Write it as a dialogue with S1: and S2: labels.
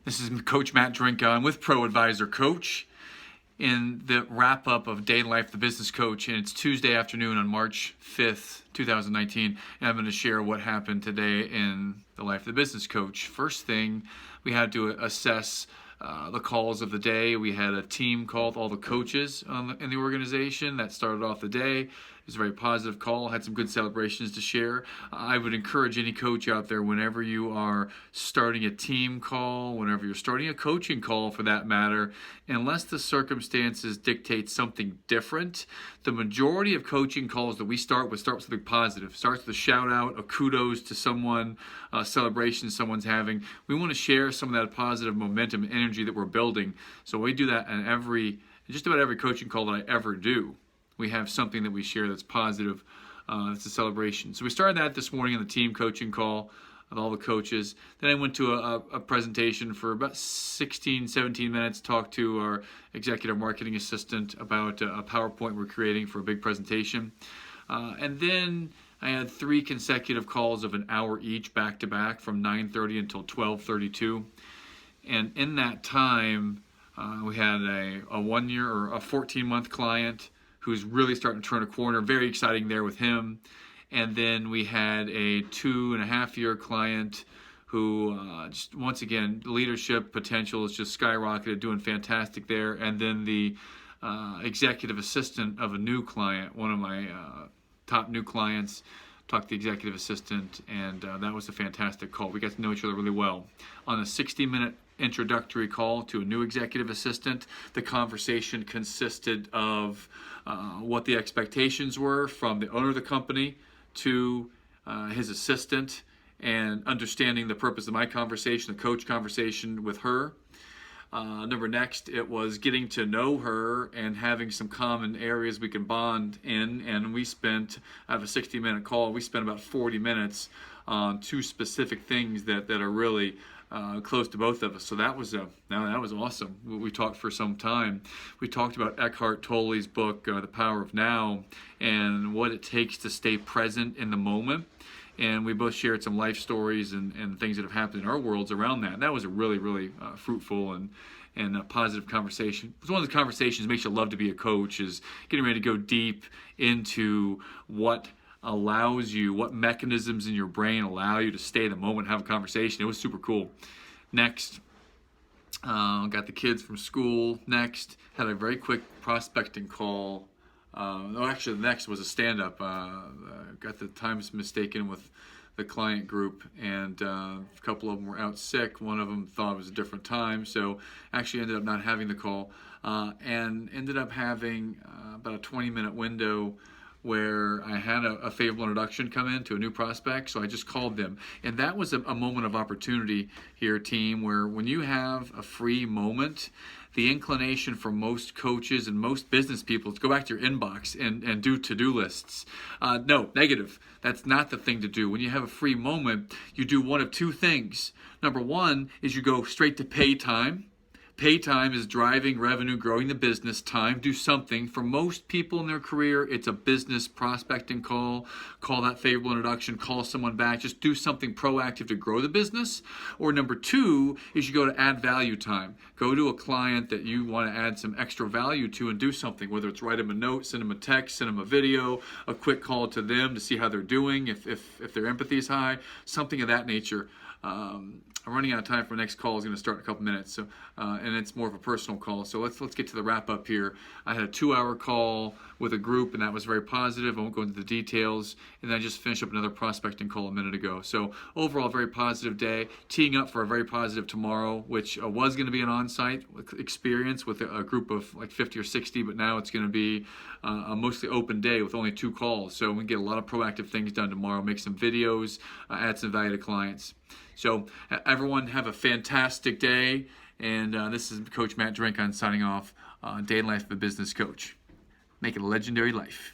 S1: This is Coach Matt Drinka. I'm with Pro Advisor Coach in the wrap-up of Day in Life of the Business Coach, and it's Tuesday afternoon on March 5th, 2019, and I'm going to share what happened today in the life of the business coach. First thing, we had to assess the calls of the day. We had a team call with all the coaches in the organization. That started off the day. It was a very positive call. Had some good celebrations to share. I would encourage any coach out there, whenever you are starting a team call, whenever you're starting a coaching call for that matter, unless the circumstances dictate something different, the majority of coaching calls that we start with something positive. Starts with a shout out, a kudos to someone, a celebration someone's having. We want to share some of that positive momentum and energy that we're building. So we do that in just about every coaching call that I ever do. We have something that we share that's positive. It's a celebration. So we started that this morning on the team coaching call with all the coaches. Then I went to a presentation for about 16, 17 minutes, talked to our executive marketing assistant about a PowerPoint we're creating for a big presentation. And then I had 3 consecutive calls of an hour each, back to back, from 9:30 until 12:32. And in that time, we had a 1 year or a 14-month client who's really starting to turn a corner. Very exciting there with him. And then we had a 2.5-year client who, just once again, leadership potential is just skyrocketed, doing fantastic there. And then the executive assistant of a new client, one of my top new clients, talked to the executive assistant, and that was a fantastic call. We got to know each other really well. On a 60-minute introductory call to a new executive assistant, the conversation consisted of what the expectations were from the owner of the company to his assistant, and understanding the purpose of my conversation, the coach conversation with her. Next, it was getting to know her and having some common areas we can bond in. And we spent, out of a 60-minute call, we spent about 40 minutes on 2 specific things that are really close to both of us. So that was awesome. We talked for some time. We talked about Eckhart Tolle's book, The Power of Now, and what it takes to stay present in the moment. And we both shared some life stories and things that have happened in our worlds around that. And that was a really, really fruitful and a positive conversation. It's one of the conversations that makes you love to be a coach, is getting ready to go deep into what allows you, what mechanisms in your brain allow you to stay in the moment and have a conversation. It was super cool. Next, got the kids from school. Next, had a very quick prospecting call. The next was a stand-up. Got the times mistaken with the client group, and a couple of them were out sick. One of them thought it was a different time, so actually ended up not having the call, and ended up having about a 20-minute window where I had a favorable introduction come in to a new prospect, so I just called them. And that was a moment of opportunity here, team, where when you have a free moment, the inclination for most coaches and most business people is to go back to your inbox and do to-do lists. No, negative. That's not the thing to do. When you have a free moment, you do one of 2 things. Number 1 is you go straight to pay time. Pay time is driving revenue, growing the business. Time, do something. For most people in their career, it's a business prospecting call that favorable introduction, call someone back, just do something proactive to grow the business. Or number 2 is you go to add value time. Go to a client that you want to add some extra value to and do something, whether it's write them a note, send them a text, send them a video, a quick call to them to see how they're doing, if their empathy is high, something of that nature. I'm running out of time for the next call. Is going to start in a couple minutes, so and it's more of a personal call. So let's get to the wrap up here. I had a 2-hour call with a group, and that was very positive. I won't go into the details. And then I just finished up another prospecting call a minute ago. So overall, very positive day. Teeing up for a very positive tomorrow, which was going to be an on-site experience with a group of like 50 or 60, but now it's going to be a mostly open day with only 2 calls. So we can get a lot of proactive things done tomorrow. Make some videos, add some value to clients. So everyone have a fantastic day, and this is Coach Matt Drinka signing off, Day in Life of a Business Coach. Make it a legendary life.